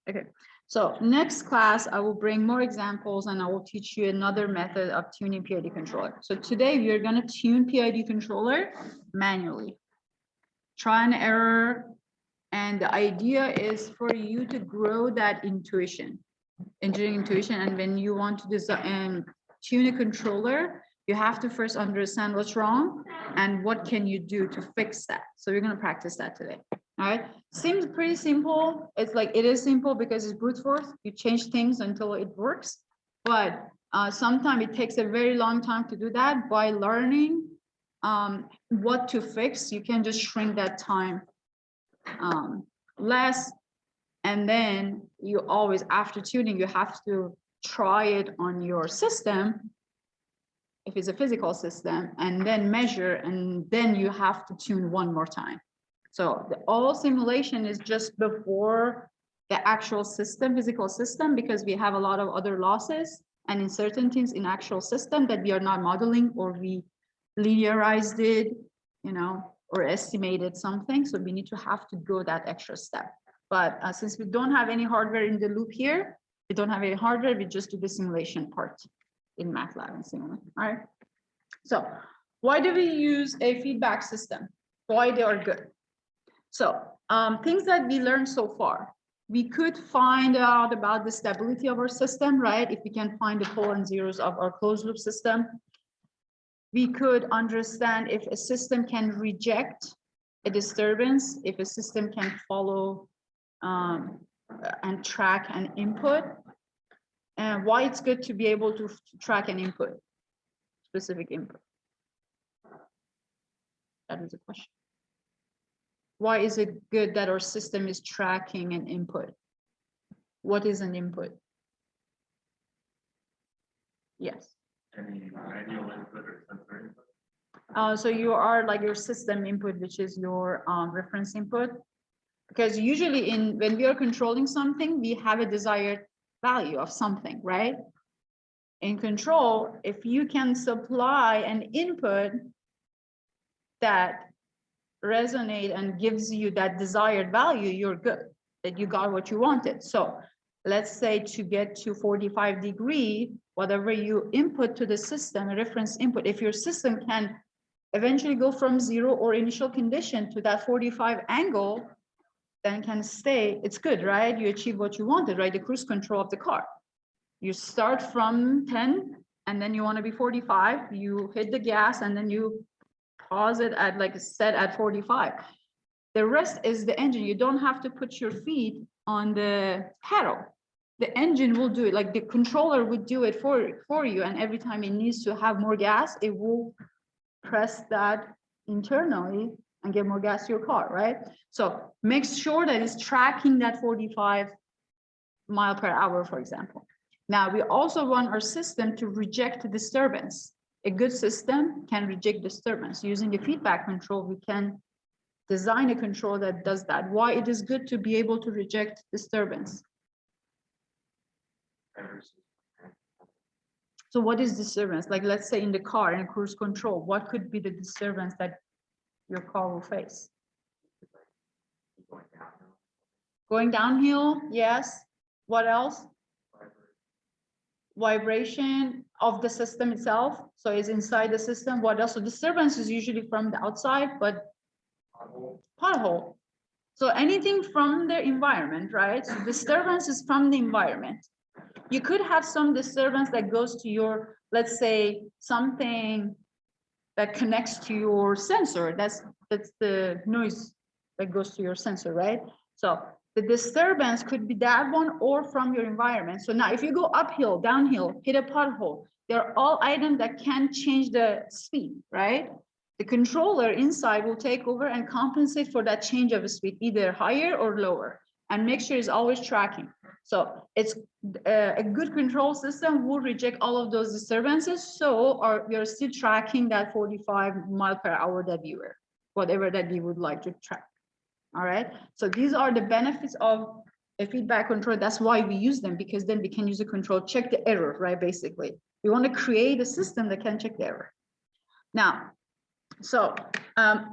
Okay, so next class, I will bring more examples and I will teach you another method of tuning PID controller. So today we are going to tune PID controller manually. Try and error. And the idea is for you to grow that intuition, engineering intuition. And when you want to design and tune a controller, you have to first understand what's wrong and what can you do to fix that. So we're going to practice that today. All right. Seems pretty simple. It's like it is simple because it's brute force. You change things until it works. But sometimes it takes a very long time to do that. By learning what to fix, you can just shrink that time less. And then you always, after tuning, you have to try it on your system, if it's a physical system, and then measure, and then you have to tune one more time. So the all simulation is just before the actual system, physical system, because we have a lot of other losses and uncertainties in actual system that we are not modeling, or we linearized it, you know, or estimated something. So we need to have to go that extra step. But since we don't have any hardware in the loop here, we don't have any hardware, we just do the simulation part in MATLAB and Simulink. All right. So why do we use a feedback system? Why they are good? So things that we learned so far, we could find out about the stability of our system, right? If we can find the pole and zeros of our closed loop system, we could understand if a system can reject a disturbance, if a system can follow and track an input, and why it's good to be able to track an input, specific input. That is a question. Why is it good that our system is tracking an input? What is an input? Yes. Any manual input or sensor input? So you are like your system input, which is your reference input. Because usually when we are controlling something, we have a desired value of something, right? In control, if you can supply an input that resonate and gives you that desired value, you're good, that you got what you wanted. So let's say to get to 45 degree, whatever you input to the system, a reference input, if your system can eventually go from 0 or initial condition to that 45 angle, then can stay, it's good, right? You achieve what you wanted, right? The cruise control of the car. You start from 10 and then you want to be 45, you hit the gas and then you pause it at like set at 45. The rest is the engine. You don't have to put your feet on the pedal. The engine will do it, like the controller would do it for you. And every time it needs to have more gas, it will press that internally and get more gas to your car, right? So make sure that it's tracking that 45 mile per hour, for example. Now we also want our system to reject disturbance. A good system can reject disturbance. Using the feedback control, we can design a control that does that. Why it is good to be able to reject disturbance. So what is disturbance? Like let's say in the car, in cruise control, what could be the disturbance that your car will face? Going downhill, yes. What else? Vibration of the system itself. So it's inside the system. What else? So disturbance is usually from the outside, but pothole. So anything from the environment, right? So disturbance is from the environment. You could have some disturbance that goes to your, let's say, something that connects to your sensor. That's the noise that goes to your sensor, right? So the disturbance could be that one or from your environment. So now if you go uphill, downhill, hit a pothole, they're all items that can change the speed, right? The controller inside will take over and compensate for that change of speed, either higher or lower, and make sure it's always tracking. So it's a good control system will reject all of those disturbances. So we are still tracking that 45 mile per hour that we were, whatever that we would like to track. All right. So these are the benefits of a feedback control. That's why we use them, because then we can use a control, check the error, right? Basically, we want to create a system that can check the error. Now, so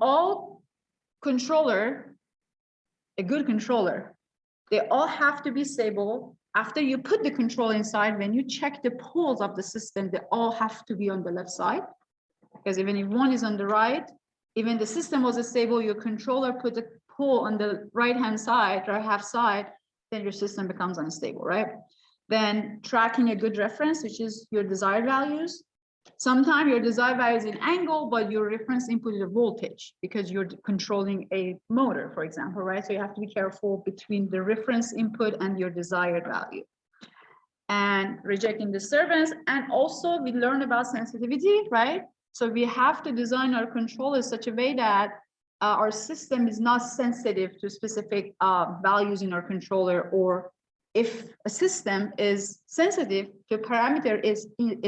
all controller, a good controller, They all have to be stable. After you put the control inside, when you check the poles of the system, they all have to be on the left side. Because even if one is on the right, even the system was stable, your controller put a pole on the right-hand side or half side, then your system becomes unstable, right? Then tracking a good reference, which is your desired values. Sometimes your desired value is in angle, but your reference input is a voltage because you're controlling a motor, for example, right? So you have to be careful between the reference input and your desired value. And rejecting disturbance. And also we learned about sensitivity, right? So we have to design our controller in such a way that our system is not sensitive to specific values in our controller, or if a system is sensitive to a parameter it's in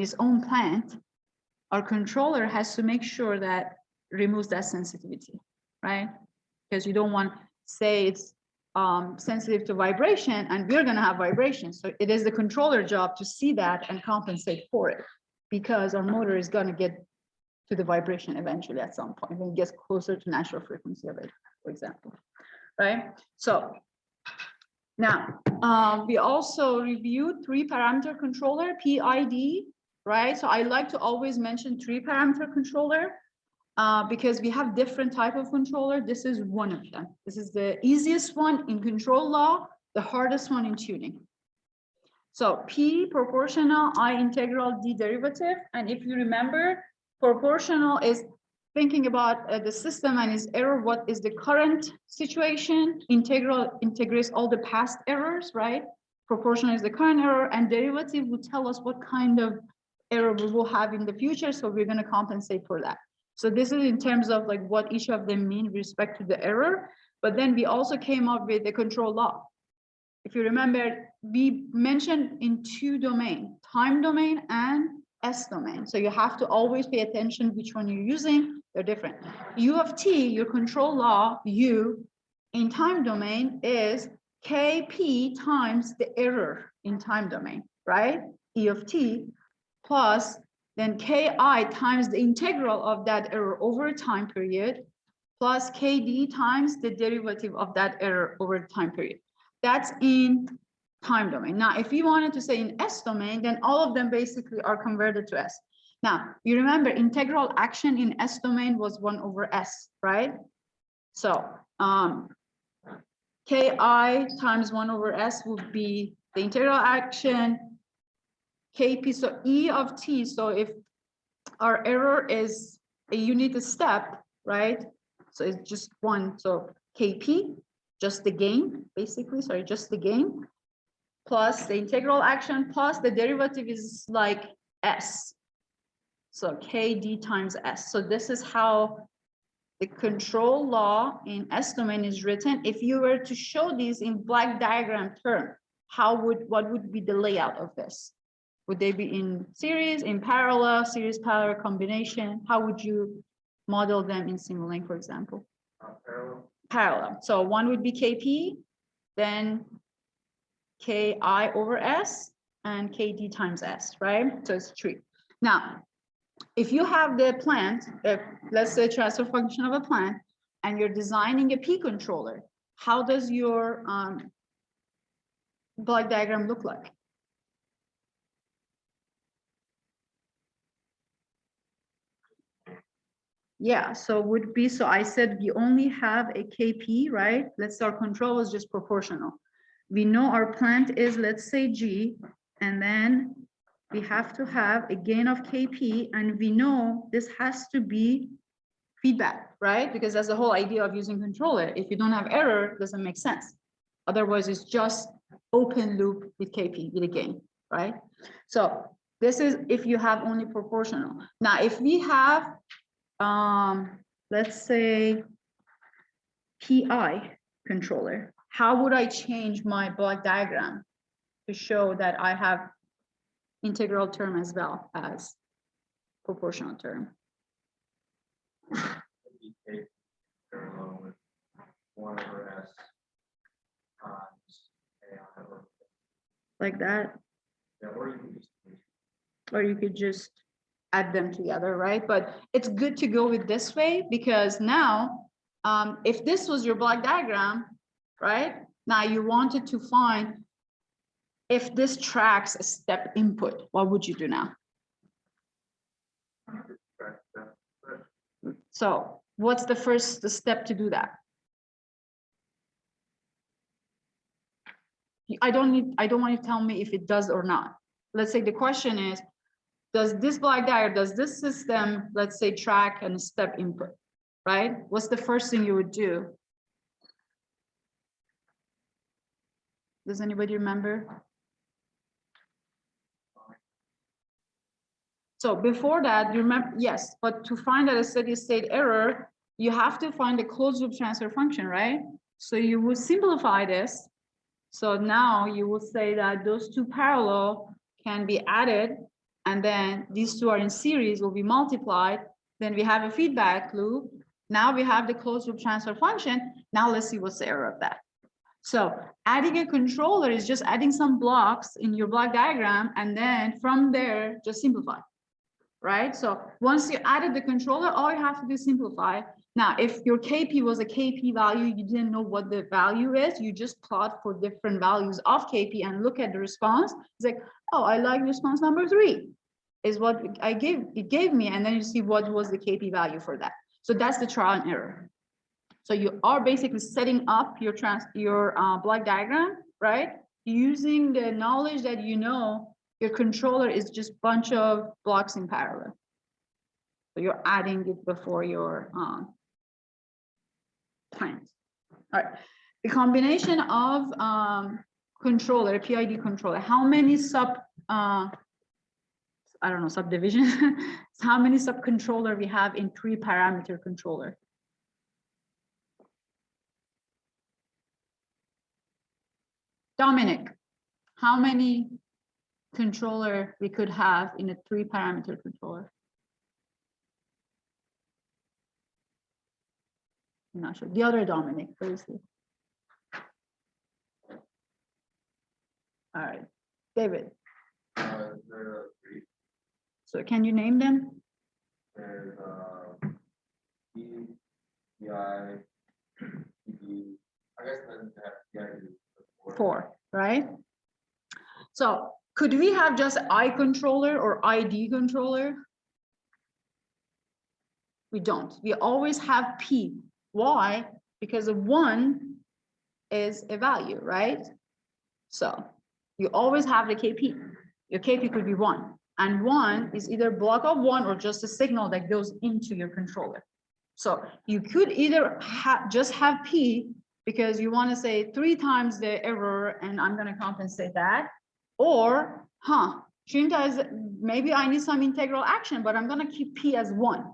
its own plant, our controller has to make sure that removes that sensitivity, right? Because you don't want, say it's sensitive to vibration and we're going to have vibration. So it is the controller job to see that and compensate for it, because our motor is going to get to the vibration eventually at some point when it gets closer to natural frequency of it, for example, right? So now we also reviewed 3-parameter controller, PID, right? So I like to always mention 3-parameter controller because we have different type of controller. This is one of them. This is the easiest one in control law, the hardest one in tuning. So P proportional, I integral, D derivative. And if you remember, proportional is thinking about the system and its error, what is the current situation. Integral integrates all the past errors, right? Proportional is the current error, and derivative will tell us what kind of error we will have in the future. So we're going to compensate for that. So this is in terms of like what each of them mean with respect to the error. But then we also came up with the control law. If you remember, we mentioned in 2 domains, time domain and S domain. So you have to always pay attention which one you're using. They're different. U of t, your control law, U in time domain is Kp times the error in time domain, right? E of t plus then Ki times the integral of that error over a time period plus Kd times the derivative of that error over a time period. That's in time domain. Now, if you wanted to say in S domain, then all of them basically are converted to S. Now, you remember integral action in S domain was 1 over S, right? So Ki times 1 over S would be the integral action, Kp, so E of t. So if our error is a unit step, right? So it's just 1, so Kp, just the gain, basically, sorry, just the gain, plus the integral action, plus the derivative is like S. So Kd times S. So this is how the control law in S domain is written. If you were to show these in block diagram term, what would be the layout of this? Would they be in series, in parallel, series, parallel, combination? How would you model them in Simulink, for example? Parallel. Parallel. So one would be Kp, then Ki over S, and Kd times S, right? So it's 3. Now, if you have the plant, let's say transfer function of a plant, and you're designing a P controller, how does your block diagram look like? Yeah, so would be, so I said we only have a Kp, right? Let's say our control is just proportional. We know our plant is, let's say G, and then we have to have a gain of Kp, and we know this has to be feedback, right? Because that's the whole idea of using controller. If you don't have error, it doesn't make sense. Otherwise, it's just open loop with Kp, with a gain, right? So this is if you have only proportional. Now, if we have let's say PI controller, how would I change my block diagram to show that I have integral term as well as proportional term? Parallel with 1 over S times AI over. Like that? Yeah, Or you could just add them together, right? But it's good to go with this way because now, if this was your block diagram, right? Now you wanted to find if this tracks a step input, what would you do now? So what's the first step to do that? I don't want you to tell me if it does or not. Let's say the question is, does this block diagram, does this system, let's say, track and step input, right? What's the first thing you would do? Does anybody remember? So before that, you remember, yes, but to find out a steady state error, you have to find a closed loop transfer function, right? So you would simplify this. So now you would say that those two parallel can be added, and then these two are in series, will be multiplied. Then we have a feedback loop. Now we have the closed loop transfer function. Now let's see what's the error of that. So adding a controller is just adding some blocks in your block diagram, and then from there, just simplify, right? So once you added the controller, all you have to do is simplify. Now, if your KP was a KP value, you didn't know what the value is, you just plot for different values of KP and look at the response. It's like, oh, I like response number 3 is what it gave me. And then you see what was the KP value for that. So that's the trial and error. So you are basically setting up your block diagram, right? Using the knowledge that you know your controller is just bunch of blocks in parallel. So you're adding it before your plans. All right. The combination of controller, PID controller, how many subdivisions, how many subcontroller we have in 3-parameter controller? Dominic, how many controller we could have in a 3-parameter controller? I'm not sure. The other Dominic, please. All right, David. There are 3. So can you name them? There's P, PI, PD. I guess then they have PID. 4, right? So could we have just I controller or ID controller? We don't. We always have P. Why? Because 1 is a value, right? So you always have the KP. Your KP could be 1. And 1 is either block of 1 or just a signal that goes into your controller. So you could either just have P because you want to say 3 times the error and I'm going to compensate that. Or, Shinta is, maybe I need some integral action, but I'm going to keep P as 1.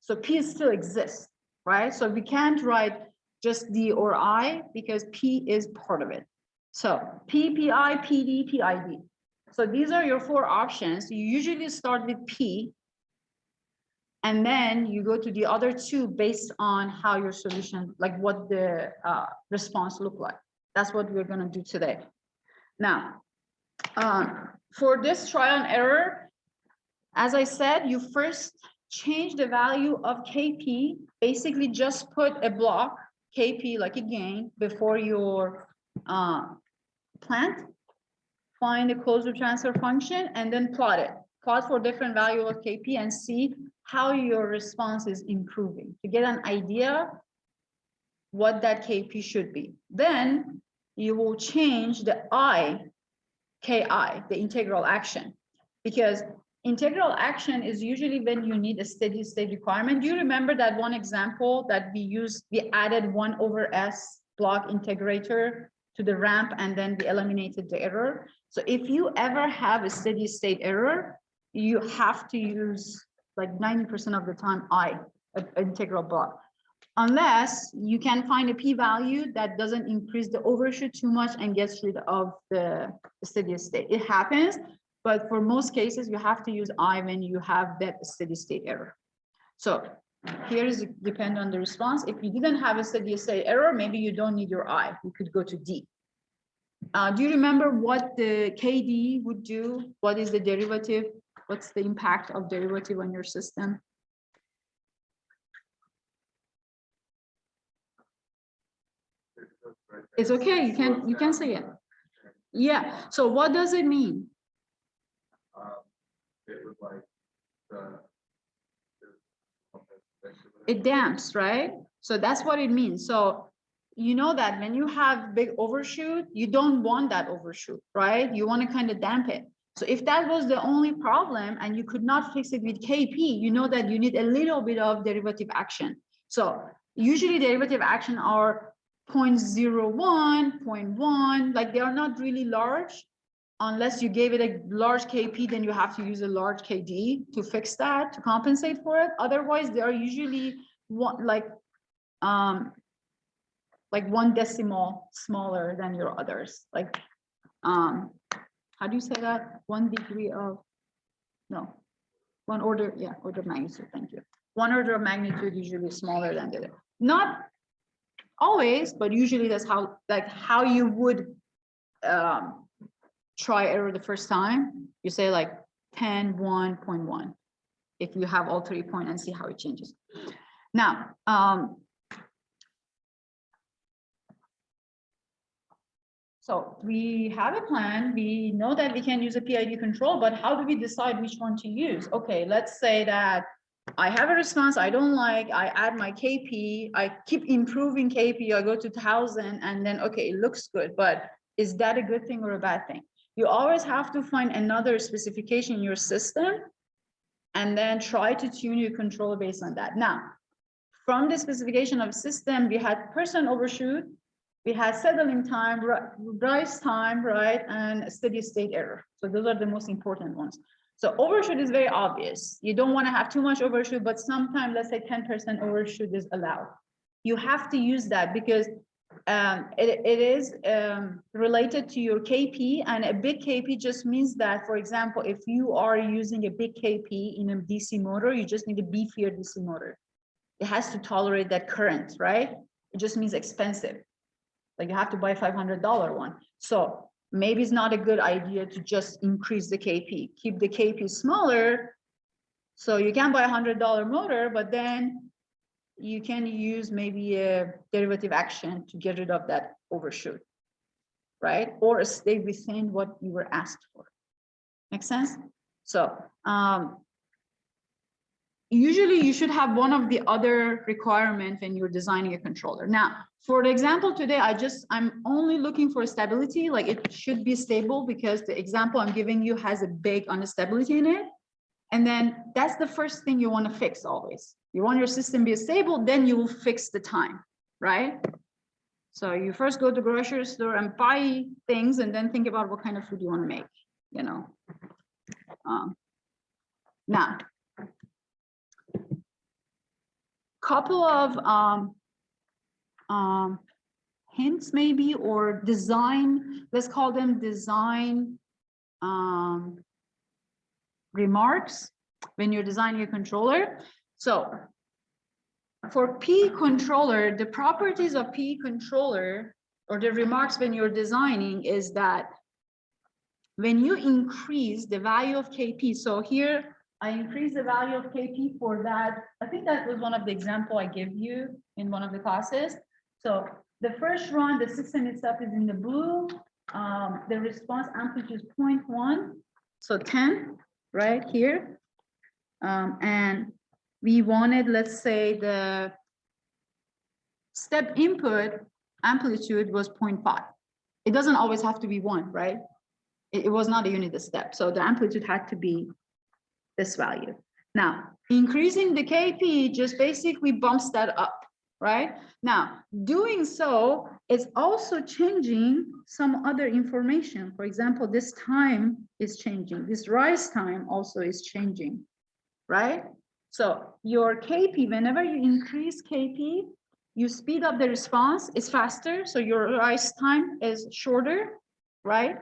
So P still exists, right? So we can't write just D or I because P is part of it. So P, PI, PD, PID. So these are your 4 options. You usually start with P, and then you go to the other 2 based on how your solution, like what the response look like. That's what we're going to do today. Now, for this trial and error, as I said, you first change the value of KP, basically just put a block, KP like a gain, before your plant, find the closed loop transfer function, and then plot it. Plot for different value of KP and see how your response is improving to get an idea what that KP should be. Then you will change the KI, the integral action, because integral action is usually when you need a steady state requirement. Do you remember that one example that we used? We added 1/s block integrator to the ramp and then we eliminated the error. So if you ever have a steady state error, you have to use like 90% of the time an integral block. Unless you can find a p-value that doesn't increase the overshoot too much and gets rid of the steady state. It happens, but for most cases, you have to use I when you have that steady state error. So here is depend on the response. If you didn't have a steady state error, maybe you don't need your I. You could go to D. Do you remember what the KD would do? What is the derivative? What's the impact of derivative on your system? It's okay, you can say it. Yeah, so what does it mean? It was like It damps, right? So that's what it means. So you know that when you have big overshoot, you don't want that overshoot, right? You want to kind of damp it. So if that was the only problem and you could not fix it with KP, you know that you need a little bit of derivative action. So usually derivative action are 0.01, 0.1, like they are not really large. Unless you gave it a large KP, then you have to use a large KD to fix that, to compensate for it. Otherwise, they are usually like 1 decimal smaller than your others. Like, how do you say that? 1 degree of, no, 1 order, yeah, order of magnitude, thank you. 1 order of magnitude usually smaller than the other. Not always, but usually that's how you would try error the first time. You say like 10, 1.1 if you have all 3 points and see how it changes. Now, so we have a plan. We know that we can use a PID control, but how do we decide which one to use? Okay, let's say that I have a response I don't like, I add my KP, I keep improving KP, I go to 1000, and then, okay, it looks good, but is that a good thing or a bad thing? You always have to find another specification in your system and then try to tune your controller based on that. Now, from the specification of system, we had percent overshoot, we had settling time, rise time, right, and steady state error. So those are the most important ones. So overshoot is very obvious. You don't want to have too much overshoot, but sometimes, let's say 10% overshoot is allowed. You have to use that because it is related to your KP, and a big KP just means that, for example, if you are using a big KP in a DC motor, you just need a beefier DC motor. It has to tolerate that current, right? It just means expensive. Like you have to buy a $500 one. So maybe it's not a good idea to just increase the KP. Keep the KP smaller. So you can buy a $100 motor, but then you can use maybe a derivative action to get rid of that overshoot, right? Or stay within what you were asked for. Make sense? So usually you should have one of the other requirements when you're designing a controller. Now, for the example today, I'm only looking for stability, like it should be stable because the example I'm giving you has a big instability in it. And then that's the first thing you want to fix always. You want your system to be stable, then you will fix the time, right? So you first go to the grocery store and buy things and then think about what kind of food you want to make, you know. Now, couple of hints maybe, or design, let's call them design remarks when you're designing a controller. So for P controller, the properties of P controller, or the remarks when you're designing, is that when you increase the value of KP, so here I increase the value of KP for that. I think that was one of the example I gave you in one of the classes. So the first run, the system itself is in the blue. The response amplitude is 0.1, so 10, right here. And we wanted, let's say, the step input amplitude was 0.5. It doesn't always have to be 1, right? It was not a unit step. So the amplitude had to be this value. Now, increasing the KP just basically bumps that up, right? Now, doing so is also changing some other information. For example, this time is changing. This rise time also is changing, right? So your KP, whenever you increase KP, you speed up the response, it's faster. So your rise time is shorter, right?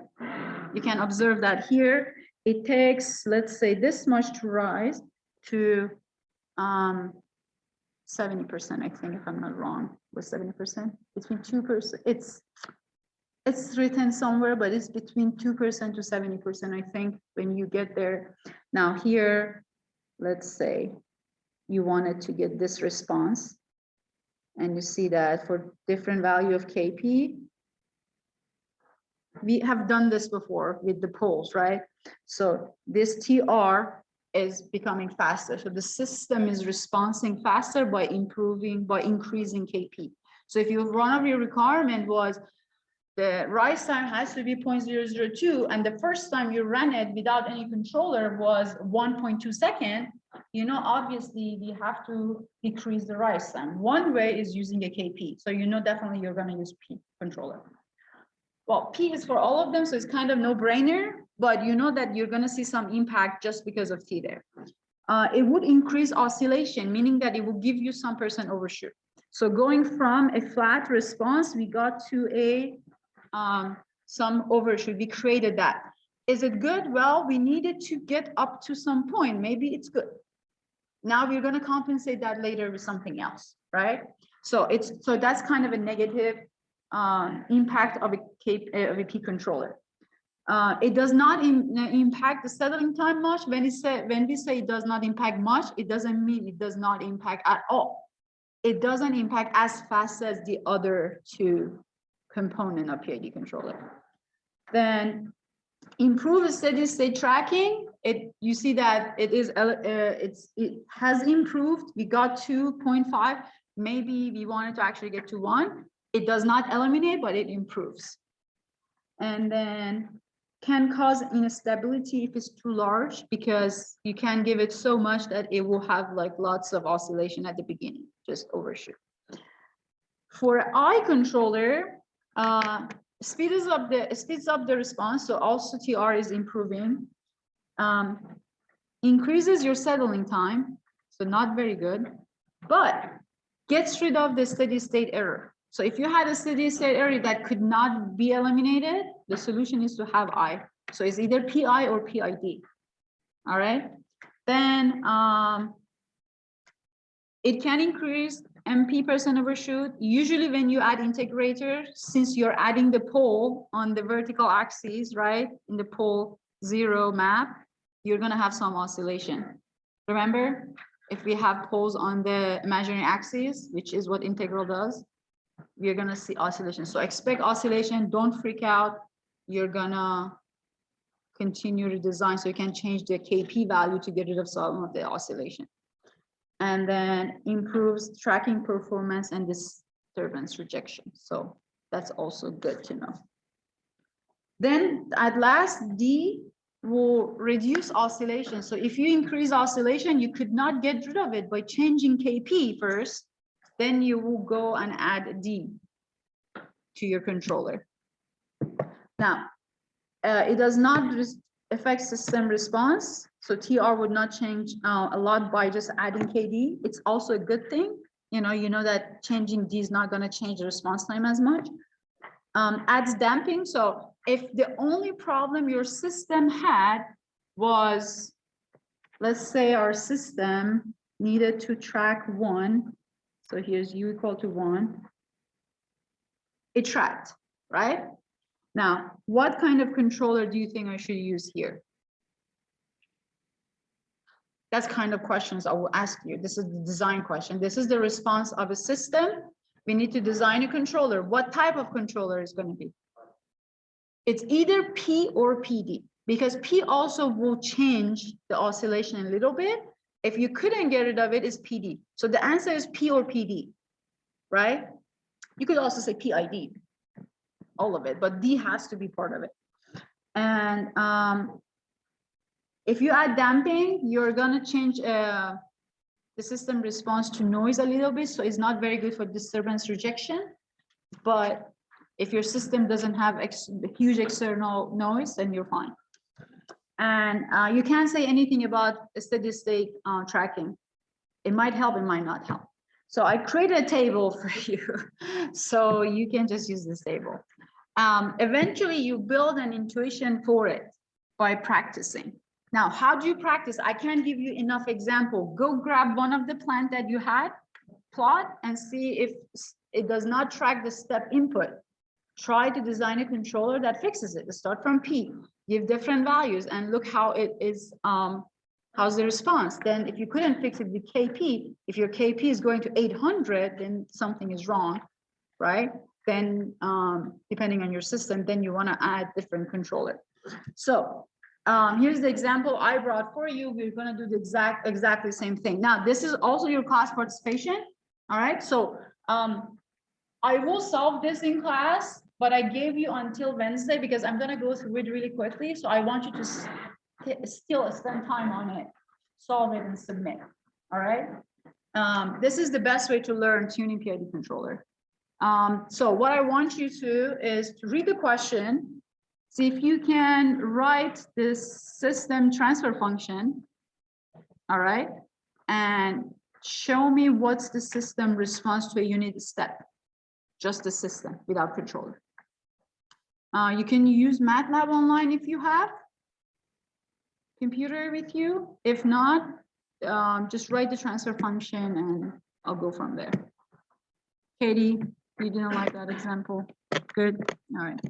You can observe that here. It takes, let's say, this much to rise to 70%, I think, if I'm not wrong, with 70%, between 2%. It's written somewhere, but it's between 2% to 70%, I think, when you get there. Now here, let's say you wanted to get this response, and you see that for different value of KP, we have done this before with the poles, right? So this TR is becoming faster. So the system is responding faster by increasing KP. So if one of your requirement was the rise time has to be 0.002, and the first time you ran it without any controller was 1.2 seconds, you know, obviously we have to decrease the rise time. One way is using a KP. So you know definitely you're going to use P controller. Well, P is for all of them, so it's kind of no-brainer, but you know that you're going to see some impact just because of T there. It would increase oscillation, meaning that it will give you some % overshoot. So going from a flat response, we got to a some overshoot. We created that. Is it good? Well, we needed to get up to some point. Maybe it's good. Now we're going to compensate that later with something else, right? So that's kind of a negative impact of a P controller. It does not impact the settling time much. When we say it does not impact much, it doesn't mean it does not impact at all. It doesn't impact as fast as the other two component of PID controller. Then improve steady state tracking. You see that it has improved. We got 2.5. Maybe we wanted to actually get to 1. It does not eliminate, but it improves. And then can cause instability if it's too large, because you can give it so much that it will have like lots of oscillation at the beginning, just overshoot. For eye controller, speeds up the response, so also TR is improving. Increases your settling time, so not very good, but gets rid of the steady state error. So if you had a steady state error that could not be eliminated, the solution is to have I. So it's either PI or PID. All right. Then it can increase MP % overshoot. Usually when you add integrator, since you're adding the pole on the vertical axis, right, in the pole 0 map, you're going to have some oscillation. Remember, if we have poles on the imaginary axis, which is what integral does, we're going to see oscillation. So expect oscillation. Don't freak out. You're going to continue to design so you can change the KP value to get rid of some of the oscillation. And then improves tracking performance and disturbance rejection. So that's also good to know. Then at last, D will reduce oscillation. So if you increase oscillation, you could not get rid of it by changing KP first. Then you will go and add D to your controller. Now, it does not affect system response. So TR would not change a lot by just adding KD. It's also a good thing. You know that changing D is not going to change the response time as much. Adds damping. So if the only problem your system had was, let's say our system needed to track 1. So here's U equal to 1. It tracked, right? Now, what kind of controller do you think I should use here? That's kind of questions I will ask you. This is the design question. This is the response of a system. We need to design a controller. What type of controller is going to be? It's either P or PD, because P also will change the oscillation a little bit. If you couldn't get rid of it, it's PD. So the answer is P or PD, right? You could also say PID, all of it, but D has to be part of it. And if you add damping, you're going to change the system response to noise a little bit. So it's not very good for disturbance rejection. But if your system doesn't have huge external noise, then you're fine. And you can't say anything about steady state tracking. It might help, it might not help. So I created a table for you. So you can just use this table. Eventually you build an intuition for it by practicing. Now, how do you practice? I can't give you enough example. Go grab one of the plant that you had, plot, and see if it does not track the step input. Try to design a controller that fixes it. Start from P, give different values, and look how it is, how's the response. Then if you couldn't fix it with KP, if your KP is going to 800, then something is wrong, right? then depending on your system, then you want to add different controller. So here's the example I brought for you. We're going to do the exactly same thing. Now, this is also your class participation. All right. So I will solve this in class, but I gave you until Wednesday because I'm going to go through it really quickly. So I want you to still spend time on it, solve it, and submit. All right. This is the best way to learn tuning PID controller. So what I want you to is to read the question, see if you can write this system transfer function. All right. And show me what's the system response to a unit step. Just the system without controller. You can use MATLAB online if you have computer with you. If not, just write the transfer function and I'll go from there. Katie, you didn't like that example? Good. All right.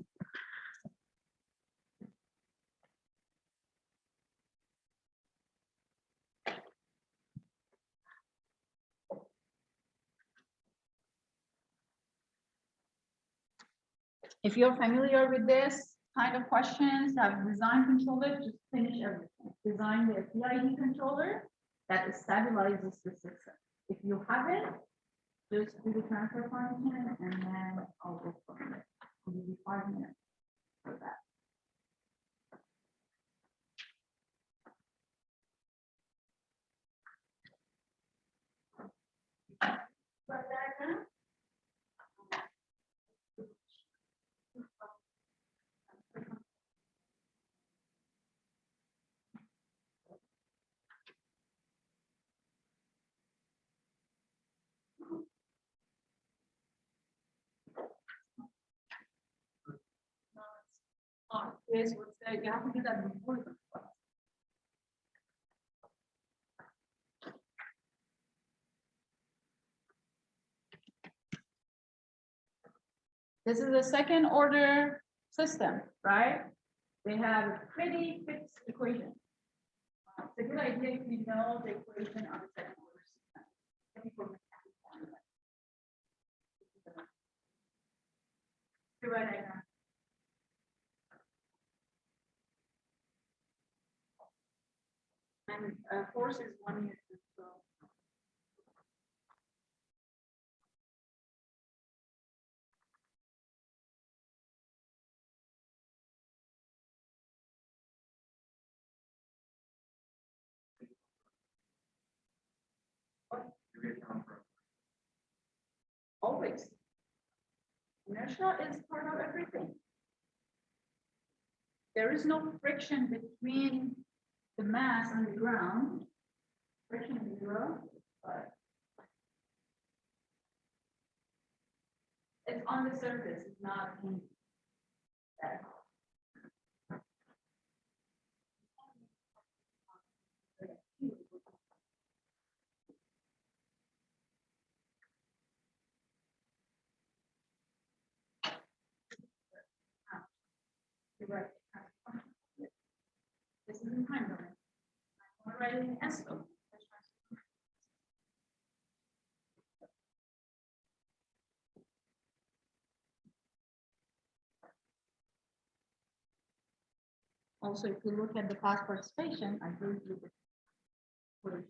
If you're familiar with this kind of questions, have design controller, just finish everything. Design the PID controller that stabilizes the system. If you haven't, just do the transfer function and then I'll go from there. I'll give you 5 minutes for that. Yes, you have to do that before the class. This is a second order system, right? They have a pretty fixed equation. It's a good idea if you know the equation of the second order system. And force is 1 unit. So always. Inertia is part of everything. There is no friction between the mass and the ground. Friction is 0, but it's on the surface, it's not in that. Right. This is in time domain. I'm writing in ESCO. Also, if you look at the class participation, I gave you the version.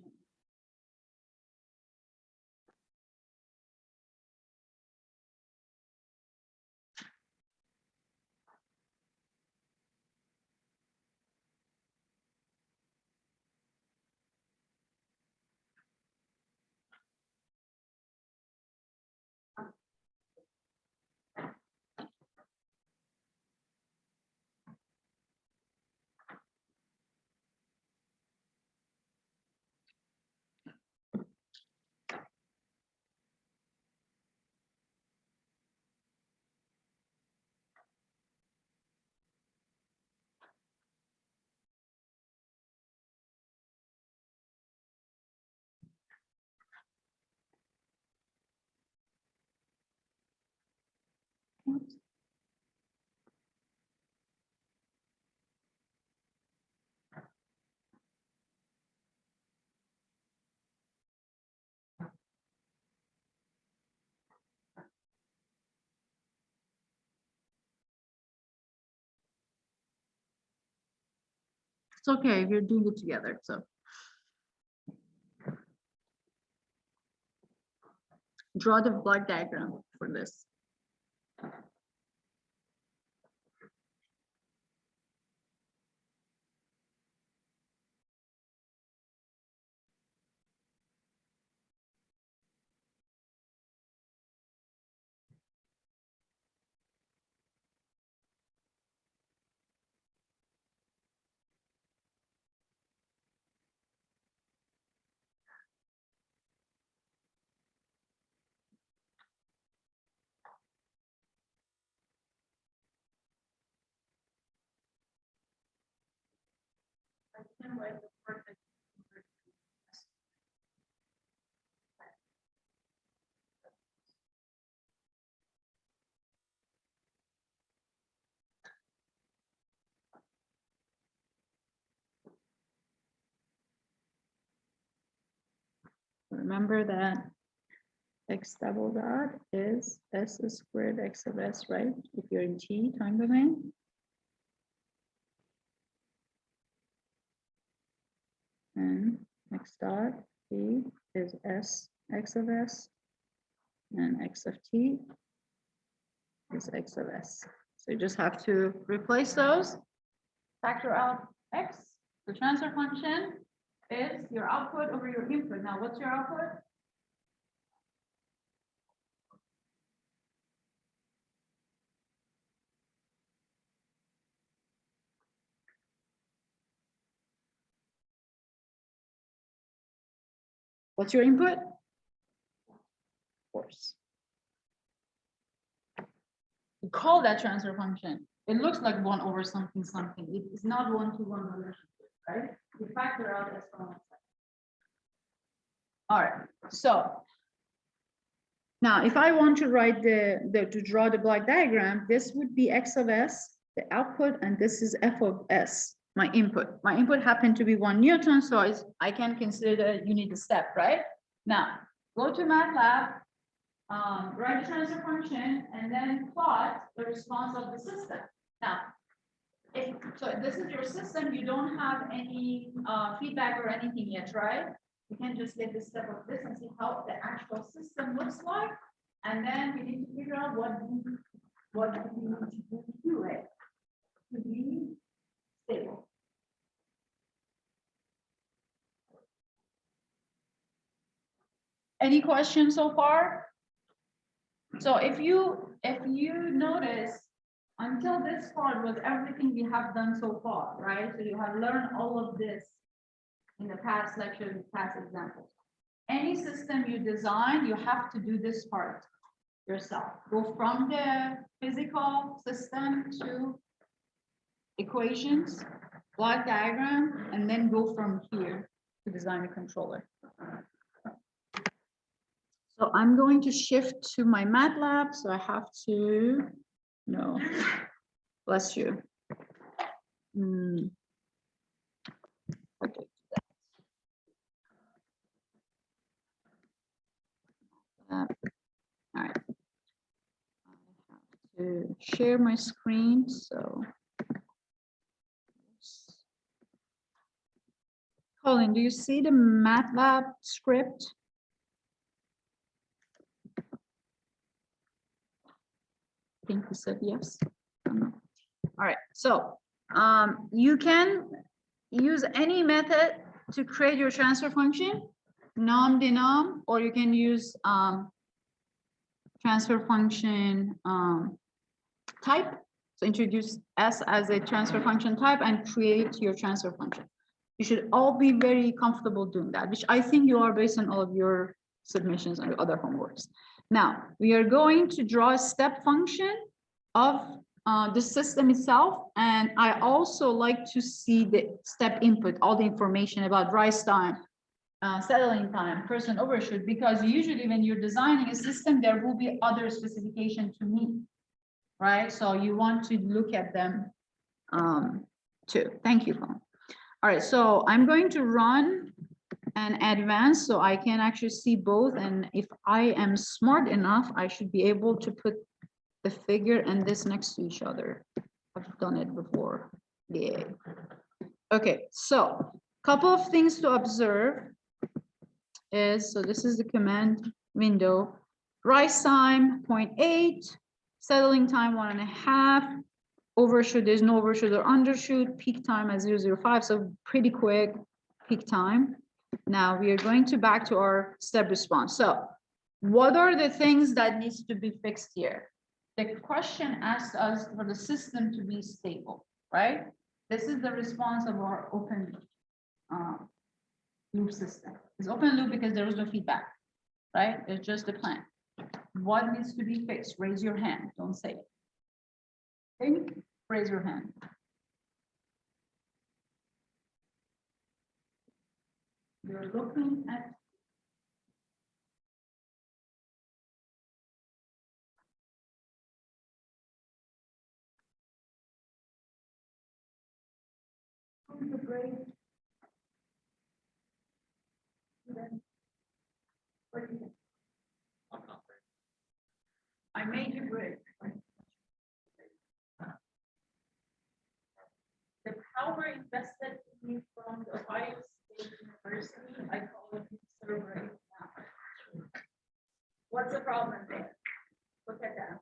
It's okay, we're doing it together, so. Draw the block diagram for this. Remember that x double dot is s squared x of s, right? If you're in T time domain. And x dot t is s x of s, and x of t is x of s. So you just have to replace those, factor out x. The transfer function is your output over your input. Now, what's your output? What's your input? Force. We call that transfer function. It looks like 1 over something something. It is not 1-to-1 relationship, right? We factor out as well. All right. So now, if I want to write to draw the block diagram, this would be x of s, the output, and this is f of s, my input. My input happened to be 1 Newton, so I can consider the unit step, right? Now, go to MATLAB, write the transfer function, and then plot the response of the system. Now, so this is your system, you don't have any feedback or anything yet, right? You can just get the step of this and see how the actual system looks like. And then we need to figure out what we need to do it to be stable. Any questions so far? So if you notice, until this part was everything we have done so far, right? So you have learned all of this in the past lecture, past examples. Any system you design, you have to do this part yourself. Go from the physical system to equations, block diagram, and then go from here to design a controller. So I'm going to shift to my MATLAB. So I have to, no, bless you. Okay. All right. I have to share my screen. So, Colin, do you see the MATLAB script? I think he said yes. All right. So you can use any method to create your transfer function, nom-denom, or you can use transfer function type. So introduce S as a transfer function type and create your transfer function. You should all be very comfortable doing that, which I think you are based on all of your submissions and other homeworks. Now, we are going to draw a step function of the system itself. And I also like to see the step input, all the information about rise time, settling time, person overshoot, because usually when you're designing a system, there will be other specifications to meet, right? So you want to look at them too. Thank you, Paul. All right, so I'm going to run and advance so I can actually see both. And if I am smart enough, I should be able to put the figure and this next to each other. I've done it before. Yeah. Okay, so couple of things to observe is, so this is the command window. Rise time 0.8, settling time 1.5, overshoot, there's no overshoot or undershoot, peak time at 0.05, so pretty quick peak time. Now we are going to back to our step response. So what are the things that needs to be fixed here? The question asks us for the system to be stable, right? This is the response of our open loop system. It's open loop because there was no feedback, right? It's just a plan. What needs to be fixed? Raise your hand, don't say it. Okay? Raise your hand. You're looking at the grade. What do you think? I made you break. The power invested in me from the Ohio State University, I call it server now. What's the problem there? Look at that.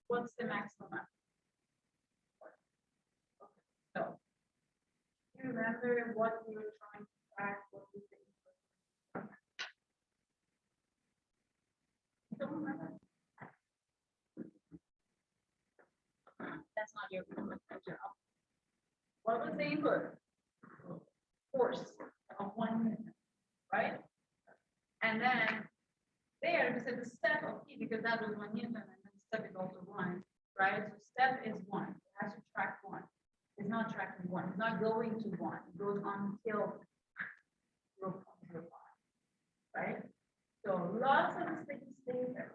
What's the maximum? So, you remember what we were trying to track, what we think? Don't remember? That's not your job. What was the input? Force of 1 minute, right? And then there we said the step of P, because that was 1 Newton, and then step is also 1, right? So step is 1. It has to track 1. It's not tracking 1. It's not going to 1. It goes until 0.05, right? So lots of things stay there,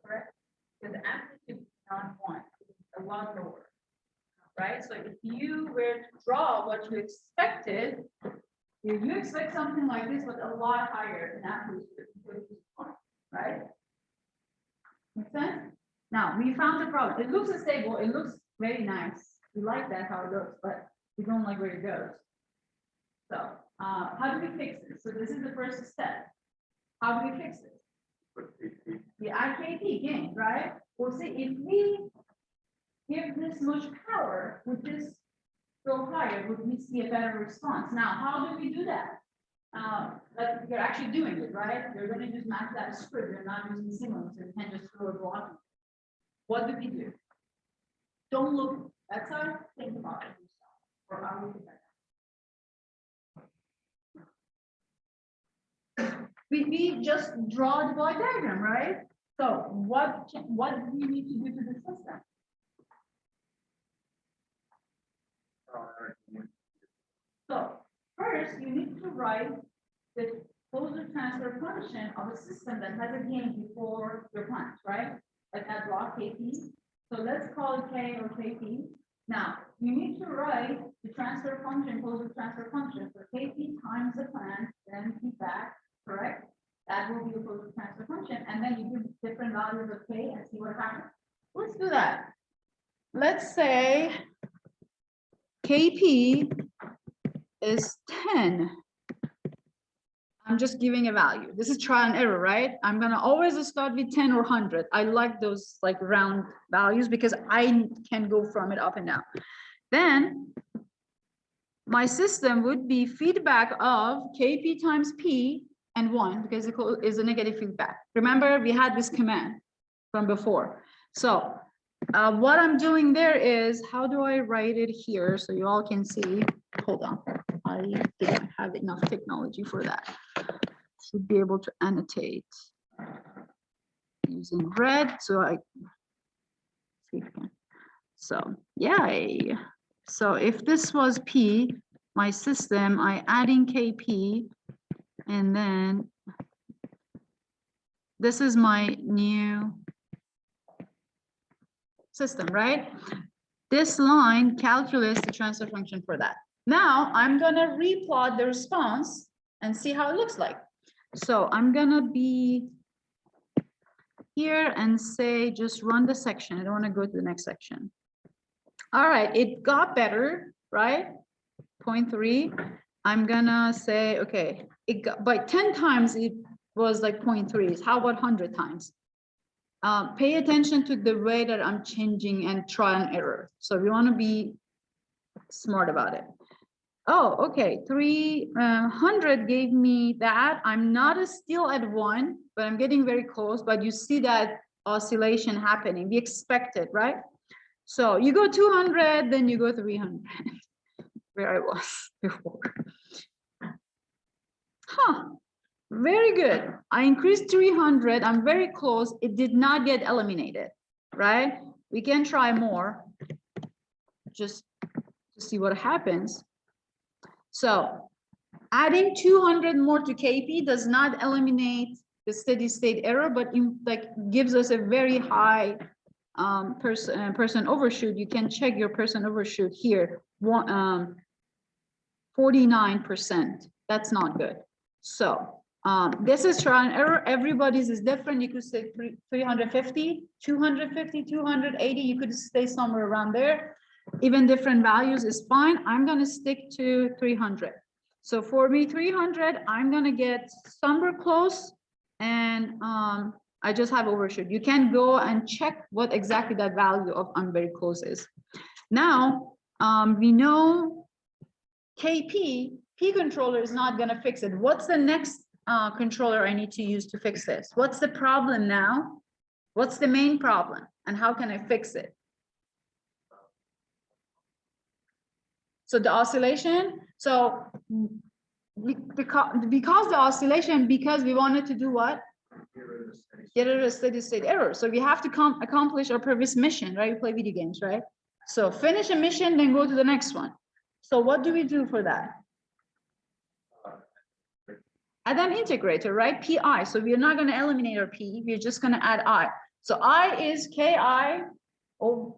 correct? Because the amplitude is not 1. It's a lot lower, right? So if you were to draw what you expected, you expect something like this, but a lot higher in amplitude, right? Make sense? Now we found the problem. It looks stable. It looks very nice. We like that how it looks, but we don't like where it goes. So how do we fix it? So this is the first step. How do we fix it? The IKP gain, right? We'll see if we give this much power, which is go higher, would we see a better response? Now, how do we do that? Like you're actually doing it, right? You're going to just match that script. You're not using simulants, so you can't just throw a block. What do we do? Don't look. That's how I think about it. Or how we do that. We just draw the block diagram, right? So what do we need to do to the system? So first, you need to write the closure transfer function of a system that has a gain before your plant, right? Like that block KP. So let's call it K or KP. Now, you need to write the transfer function, closure transfer function for KP times the plant, then feedback, correct? That will be the closure transfer function. And then you give different values of K and see what happens. Let's do that. Let's say KP is 10. I'm just giving a value. This is trial and error, right? I'm gonna always start with 10 or 100. I like those like round values because I can go from it up and down. Then my system would be feedback of KP times P and 1 because it is a negative feedback. Remember, we had this command from before. So what I'm doing there is, how do I write it here so you all can see? Hold on, I didn't have enough technology for that. Should be able to annotate using red, so I see if I can. So yay. So if this was P, my system, I adding KP, and then this is my new system, right? This line calculates the transfer function for that. Now I'm gonna replot the response and see how it looks like. So I'm gonna be here and say, just run the section. I don't want to go to the next section. All right, it got better, right? 0.3. I'm gonna say, okay, it got by 10 times, it was like 0.3. How about 100 times? Pay attention to the way that I'm changing and try and error. So we want to be smart about it. Oh, okay, 300 gave me that. I'm not still at 1, but I'm getting very close. But you see that oscillation happening. We expect it, right? So you go 200, then you go 300, where I was before. Huh, very good. I increased 300. I'm very close. It did not get eliminated, right? We can try more just to see what happens. So adding 200 more to KP does not eliminate the steady state error, but like gives us a very high person overshoot. You can check your person overshoot here, 49%. That's not good. So this is trial and error. Everybody's is different. You could say 350, 250, 280. You could stay somewhere around there. Even different values is fine. I'm going to stick to 300. So for me, 300, I'm going to get somewhere close, and I just have overshoot. You can go and check what exactly that value of I'm very close is. Now, we know KP, P controller is not going to fix it. What's the next controller I need to use to fix this? What's the problem now? What's the main problem? And how can I fix it? So the oscillation, so because the oscillation, because we wanted to do what? Get rid of steady state error. So we have to accomplish our previous mission, right? We play video games, right? So finish a mission, then go to the next one. So what do we do for that? Add an integrator, right? PI. So we're not going to eliminate our P. We're just going to add I. So I is KI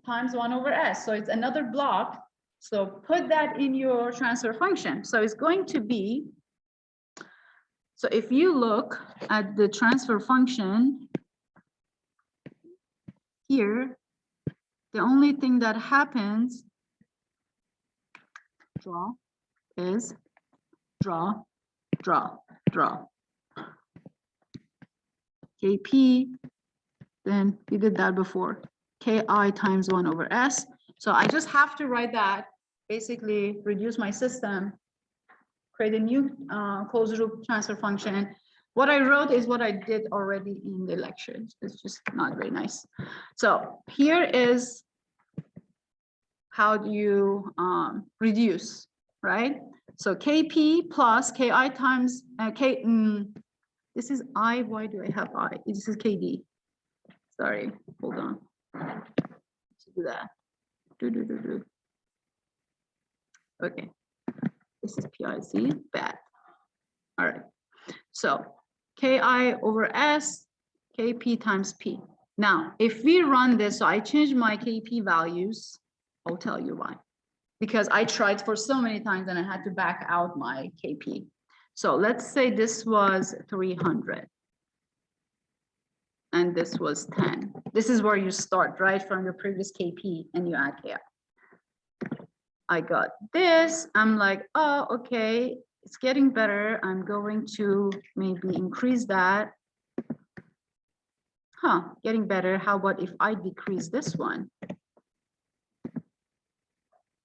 times 1 over S. So it's another block. So put that in your transfer function. So it's going to be, so if you look at the transfer function here, the only thing that happens, draw, is draw, draw, draw. KP, then we did that before, KI times 1 over S. So I just have to write that, basically reduce my system, create a new closed loop transfer function. What I wrote is what I did already in the lecture. It's just not very nice. So here is how do you reduce, right? So KP plus KI times this is I, why do I have I? This is KD. Sorry, hold on. Let's do that. Okay, this is PIC, bad. All right, so KI over S, KP times P. Now, if we run this, so I changed my KP values, I'll tell you why. Because I tried for so many times and I had to back out my KP. So let's say this was 300. And this was 10. This is where you start, right? From your previous KP and you add KI. I got this. I'm like, oh, okay, it's getting better. I'm going to maybe increase that. Huh, getting better. How about if I decrease this one?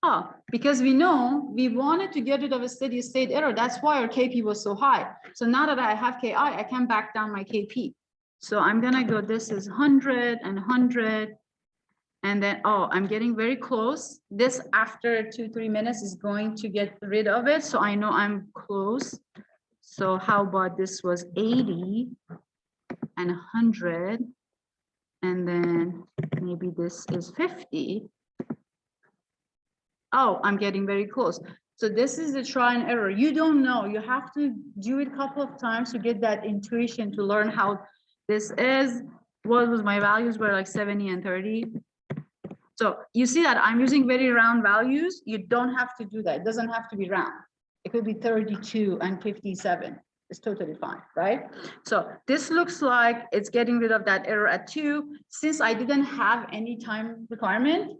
Oh, because we know we wanted to get rid of a steady state error. That's why our KP was so high. So now that I have KI, I can back down my KP. So I'm gonna go, this is 100 and 100. And then, oh, I'm getting very close. This after 2-3 minutes is going to get rid of it. So I know I'm close. So how about this was 80 and 100. And then maybe this is 50. Oh, I'm getting very close. So this is the try and error. You don't know. You have to do it a couple of times to get that intuition to learn how this is. What was my values were like 70 and 30. So you see that I'm using very round values. You don't have to do that. It doesn't have to be round. It could be 32 and 57. It's totally fine, right? So this looks like it's getting rid of that error at 2. Since I didn't have any time requirement,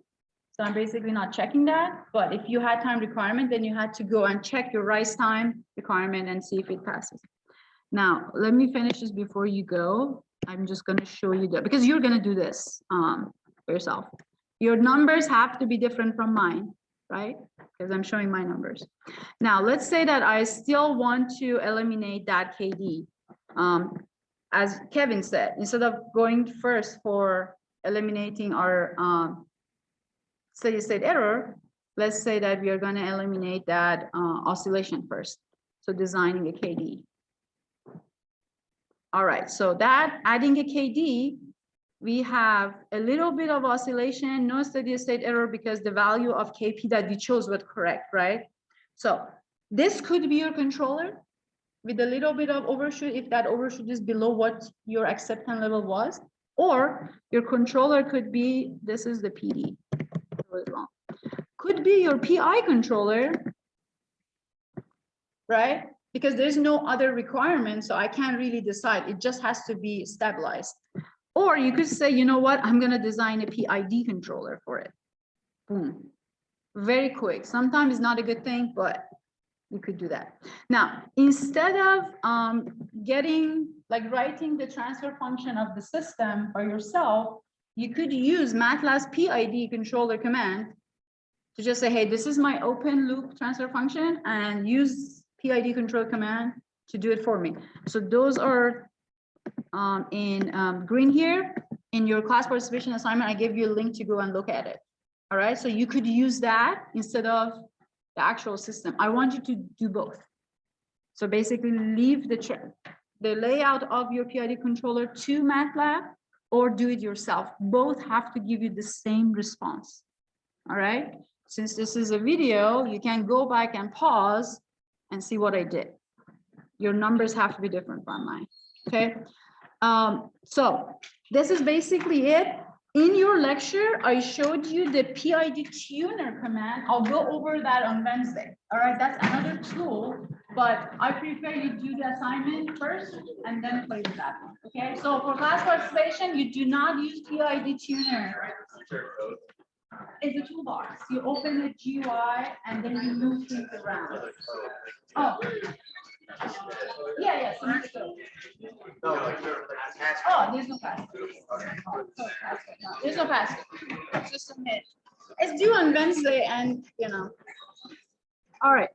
so I'm basically not checking that. But if you had time requirement, then you had to go and check your rise time requirement and see if it passes. Now, let me finish this before you go. I'm just going to show you that because you're going to do this for yourself. Your numbers have to be different from mine, right? Because I'm showing my numbers. Now, let's say that I still want to eliminate that KD. As Kevin said, instead of going first for eliminating our steady state error, let's say that we are going to eliminate that oscillation first. So designing a KD. All right, so that adding a KD, we have a little bit of oscillation, no steady state error because the value of KP that we chose was correct, right? So this could be your controller with a little bit of overshoot if that overshoot is below what your acceptance level was, or your controller could be, this is the PD, could be your PI controller, right? Because there's no other requirement, so I can't really decide. It just has to be stabilized. Or you could say, you know what, I'm going to design a PID controller for it. Boom. Very quick. Sometimes it's not a good thing, but you could do that. Now, instead of writing the transfer function of the system by yourself, you could use MATLAB's PID controller command to just say, hey, this is my open loop transfer function, and use PID control command to do it for me. So those are in green here. In your class participation assignment, I gave you a link to go and look at it. All right, so you could use that instead of the actual system. I want you to do both. So basically leave the layout of your PID controller to MATLAB or do it yourself. Both have to give you the same response. All right, since this is a video, you can go back and pause and see what I did. Your numbers have to be different from mine, okay? So this is basically it. In your lecture, I showed you the PID tuner command. I'll go over that on Wednesday. All right, that's another tool, but I prefer you do the assignment first and then play with that one. Okay, so for class participation, you do not use PID tuner. It's a toolbox. You open the GUI and then you move things around. Oh. Yeah, so let's go. Oh, there's no password. There's no password. Just submit. It's due on Wednesday, and you know. All right.